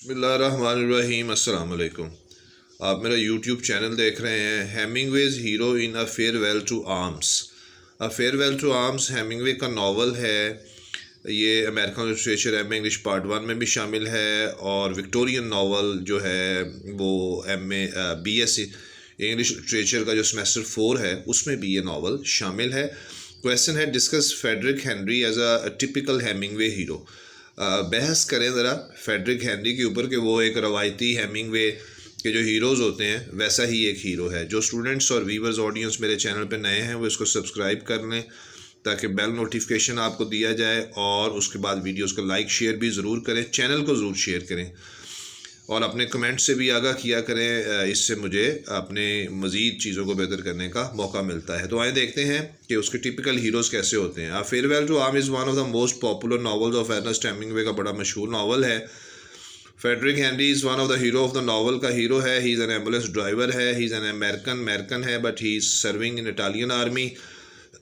बिस्मिल्लाहिर्रहमानिर्रहीम अस्सलाम वालेकुम। आप मेरा यूट्यूब चैनल देख रहे हैं। Hemingway's hero in a farewell to arms. A farewell to arms Hemingway का नावल है। ये American literature M A English part 1 में भी शामिल है और विक्टोरियन नावल जो है वो BS इंग्लिश लिटरेचर का जो सेमेस्टर 4 है उसमें भी ये नावल शामिल है। क्वेश्चन है, discuss Frederic Henry as a typical Hemingway hero. बहस करें ज़रा फेडरिक हेनरी के ऊपर कि वो एक रवायती हेमिंगवे के जो हीरोज़ होते हैं वैसा ही एक हीरो है। जो स्टूडेंट्स और व्यूवर्स ऑडियंस मेरे चैनल पे नए हैं वो इसको सब्सक्राइब कर लें ताकि बेल नोटिफिकेशन आपको दिया जाए, और उसके बाद वीडियोस को लाइक शेयर भी ज़रूर करें, चैनल को ज़रूर शेयर करें और अपने कमेंट से भी आगाह किया करें। इससे मुझे अपने मज़ीद चीज़ों को बेहतर करने का मौका मिलता है। तो आए देखते हैं कि उसके टिपिकल हीरोज़ कैसे होते हैं। Farewell to arm is one of the most popular novels of Ernest Hemingway का बड़ा मशहूर नावल है। Frederic Henry is one of the hero of the novel का हीरो है। He is an ambulance driver है। ही इज़ एन अमेरिकन है but he is serving in Italian army.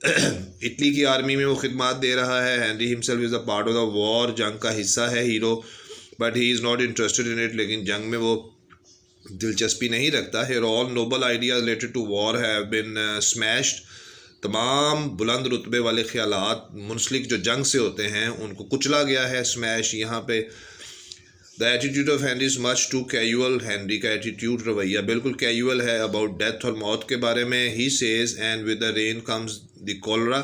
Italy की army में वो खिदमत दे रहा है। Henry himself is a part of the war, जंग का हिस्सा है hero, but he is not interested in it. लेकिन जंग में वो दिलचस्पी नहीं रखता है। All noble ideas related to war have been smashed. तमाम बुलंद रुतबे वाले ख्यालात मुंसलिक जो जंग से होते हैं उनको कुचला गया है, स्मैश यहाँ पे। The attitude of Henry is much too casual. Henry का एटीट्यूड, रवैया बिल्कुल कैजुअल है अबाउट डेथ और मौत के बारे में। He says and with the rain comes the cholera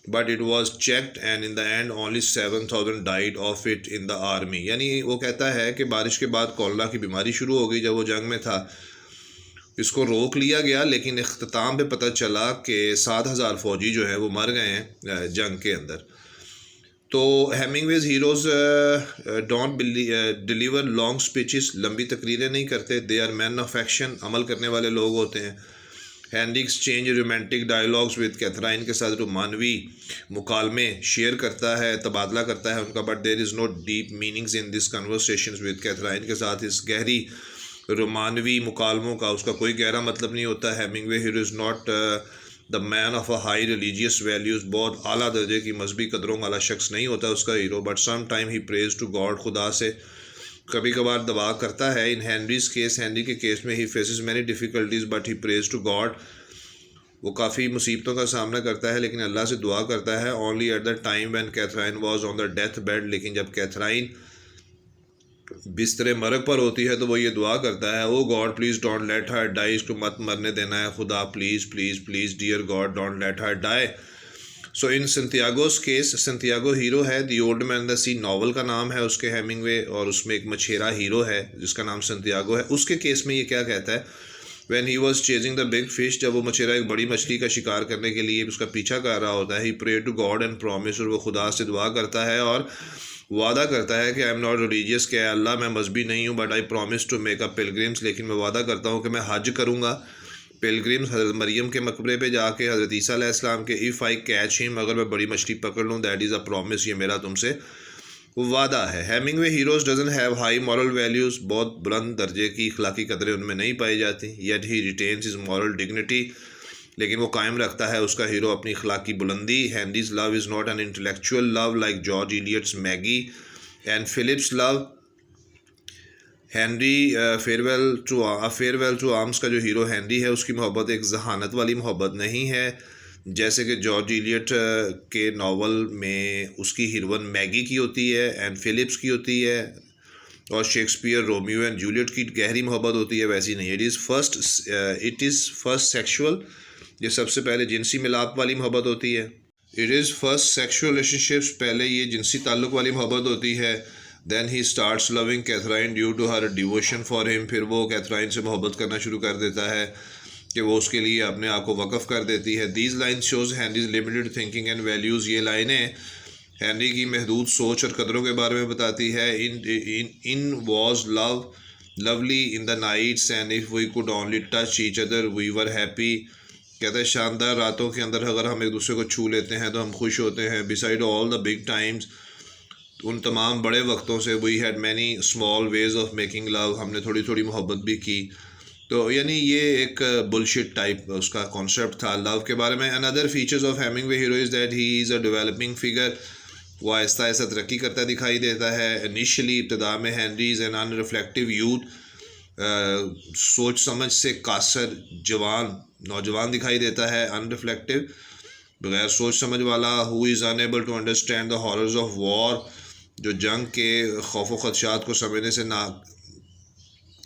but it was checked and in the end only 7,000 died of it in the army. यानी वो कहता है कि बारिश के बाद कॉलरा की बीमारी शुरू हो गई जब वो जंग में था। इसको रोक लिया गया लेकिन इख्तिताम पे पता चला कि 7,000 फौजी जो है वो मर गए हैं जंग के अंदर। तो Hemingway's heroes don't deliver long speeches, लंबी तकरीरें नहीं करते। They are man of action, अमल करने वाले लोग होते हैं। Henry exchange romantic dialogues with Catherine के साथ रोमानवी मुकालमे शेयर करता है, तबादला करता है उनका। But there is no deep meanings in this conversation with Catherine के साथ इस गहरी रोमानवी मुकालमों का उसका कोई गहरा मतलब नहीं होता। Hemingway hero is not the man of a high religious values, बहुत आला दर्जे की मजहबी कदरों वाला शख्स नहीं होता उसका hero. But some time he prays to God, खुदा से कभी कभार दवा करता है। इन हेनरीज केस, हेनरी के केस में he faces many difficulties but he prays to God. वो काफ़ी मुसीबतों का सामना करता है लेकिन अल्लाह से दुआ करता है। Only at the time when Catherine was on the death bed, लेकिन जब कैथराइन बिस्तर मरग पर होती है तो वो ये दुआ करता है, oh God please don't let her die, इसको मत मरने देना है खुदा, please please please dear God don't let her die. So in Santiago's case, Santiago hero है। The old man the sea novel का नाम है उसके हेमिंगवे, और उसमें एक मछेरा हीरो है जिसका नाम संतियागो है। उसके केस में ये क्या कहता है, when he was chasing the big fish, जब वो मछेरा एक बड़ी मछली का शिकार करने के लिए उसका पीछा कर रहा होता है, he pray to God and promise, और वो खुदा से दुआ करता है और वादा करता है कि आई एम नॉट रिलीजियस, कि अल्लाह मैं मजहबी नहीं हूँ, but I promise to make a pilgrims, लेकिन मैं वादा करता हूँ कि मैं हज करूँगा। पिलग्रिम्स हज़रत मरियम के मकबरे पे जाके, हज़रत ईसा अलैहिस्सलाम के। इफ़ आई कैच हिम, अगर मैं बड़ी मछली पकड़ लूँ, दैट इज़ अ प्रॉमिस, ये मेरा तुमसे वादा है। Hemingway heroes doesn't have high moral values, बहुत बुलंद दर्जे की अखलाकी कदरें उनमें नहीं पाई जाती। Yet he retains is moral dignity, लेकिन वो कायम रखता है उसका हीरो अपनी अखलाकी बुलंदी। Henry's love is not an intellectual love like George Eliot's Maggie and Philip's love. Henry farewell to arms का जो हीरो हेनरी है उसकी मोहब्बत एक जहानत वाली मोहब्बत नहीं है जैसे कि जॉर्ज इलियट के नावल में उसकी हीरोइन मैगी की होती है एंड फिलिप्स की होती है, और शेक्सपियर रोमियो एंड जूलियट की गहरी मोहब्बत होती है, वैसी नहीं। इट इज़ फर्स्ट सेक्शुअल, ये सबसे पहले जिनसी मिलाप वाली मोहब्बत होती है। It is first sexual relationships, पहले ये जिनसी ताल्लुक़ वाली मोहब्बत होती है। Then he starts loving Catherine due to her devotion for him, फिर वो कैथराइन से मोहब्बत करना शुरू कर देता है कि वो उसके लिए अपने आप को वक़फ़ कर देती है। These line shows Henry's limited thinking and values, ये लाइनें हेनरी की महदूद सोच और कदरों के बारे में बताती है। In was love lovely in the nights and if we could only touch each other we were happy. कहते हैं शानदार रातों के अंदर अगर हम एक दूसरे को छू लेते हैं तो हम खुश होते हैं। Beside all the big times, उन तमाम बड़े वक्तों से, we had many small ways of making love, हमने थोड़ी थोड़ी मोहब्बत भी की। तो यानी ये एक बुलशिट टाइप उसका कॉन्सेप्ट था लव के बारे में। Another features of Hemingway hero is that he is a developing figure, वो आहिस्ता आहिस्ता तरक्की करता दिखाई देता है। इनिशियली इब्तदा में हेनरी इज़ एन अनरिफ्लेक्टिव यूथ, सोच समझ से कासर जवान नौजवान दिखाई देता है, अनरिफ्लेक्टिव बगैर सोच समझ वाला। Who is unable to understand the horrors of war, जो जंग के खौफ व खदशात को समझने से ना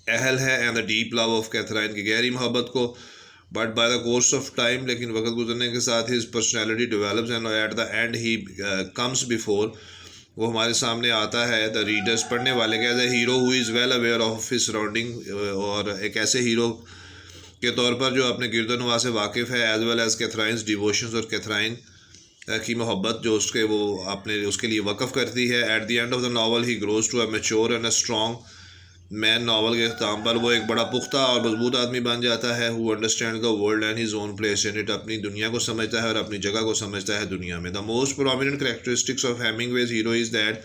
अहल है। And the deep love of Catherine, की गहरी मोहब्बत को। But by the course of time, लेकिन वक्त गुजरने के साथ his personality develops and eight the and he comes before, वो हमारे सामने आता है द रीडर्स, पढ़ने वाले के, as a hero who is well aware of his surrounding, और एक ऐसे हीरो के तौर पर जो अपने गिरदोनवा से वाकिफ़ है, एज वेल एज कैथराइन्स डिवोशंस, और कैथराइन की मोहब्बत जो उसके वो अपने उसके लिए वक़फ़ करती है। At the end of the novel he grows to a mature and a strong man, novel के अख्ताम पर वो एक बड़ा पुख्ता और मजबूत आदमी बन जाता है। Who understand the world and his own place in it, अपनी दुनिया को समझता है और अपनी जगह को समझता है दुनिया में। The most prominent characteristics of Hemingway's hero is that,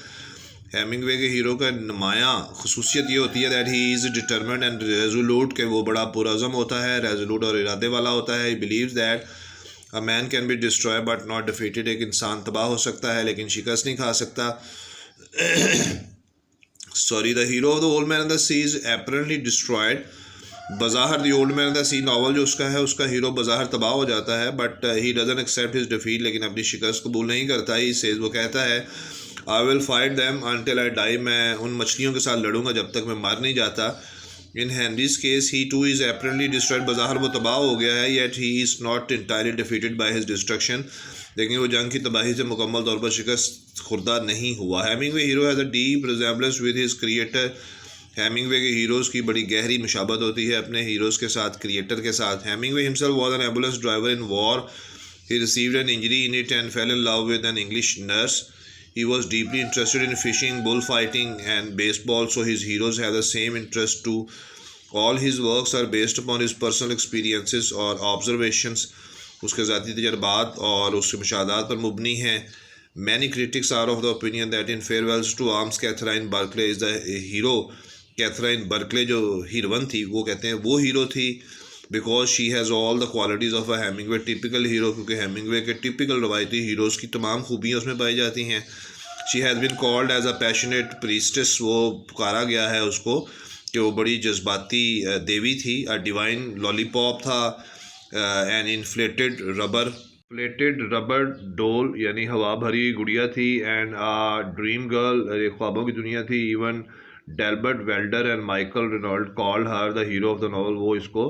Hemingway के हीरो का नुमायाँ खसूसियत ये होती है that he is determined and resolute, के वो बड़ा पुरज़म होता है, रेजोलूट और इरादे वाला होता है। He believes that a man can be destroy but not defeated, एक इंसान तबाह हो सकता है लेकिन शिकस्त नहीं खा सकता। Sorry, the hero of the old man and the sea is apparently destroyed, बज़ाहिर the old man and the sea novel जो उसका है, उसका हीरो बज़ाहिर तबाह हो जाता है, but he doesn't accept his defeat, लेकिन अपनी शिकस्त कबूल नहीं करता। ही सेज, वो कहता है, I will fight them until I die, मैं उन मछलियों के साथ लड़ूंगा जब तक मैं मर नहीं जाता। In Henry's case he too is apparently destroyed, बज़ाहिर वो तबाह हो गया है, yet he is not entirely defeated by his destruction, लेकिन वो जंग की तबाही से मुकम्मल तौर पर शिकस्त खुर्दा नहीं हुआ। Hemingway hero has a deep resemblance with his creator, Hemingway के हीरोज़ की बड़ी गहरी मुशाबत होती है अपने हीरोज़ के साथ, क्रिएटर के साथ। Hemingway himself was an ambulance driver in war, he received an injury in it and fail in love with an English nurse. He was deeply interested in fishing, bullfighting and baseball, so his heroes have the same interest too. All his works are based upon his personal experiences or observations, उसके ज़ाती तजर्बात और उसके मुशाहदात पर मुबनी हैं। Many critics are of the opinion that in Farewells to Arms, Catherine Barclay is the hero. Catherine Barkley जो heroine थी, वो कहते हैं वो हीरो थी, because she has all the qualities of a Hemingway typical hero, क्योंकि Hemingway के typical रवायती हीरोज़ की तमाम खूबियाँ उसमें पाई जाती हैं। She has been called as a passionate priestess, वो पुकारा गया है उसको कि वो बड़ी जज्बाती देवी थी। अ डिवाइन लॉलीपॉप था, एन इन्फ्लेटेड रबर डोल यानी हवा भरी गुड़िया थी, एंड ड्रीम गर्ल ख्वाबों की दुनिया थी। Even Delbert Wylder and Michael Reynold called her the hero of the novel, वो इसको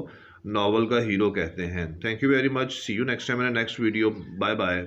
नावल का हीरो कहते हैं। Thank you very much, see you next time in next video, bye bye.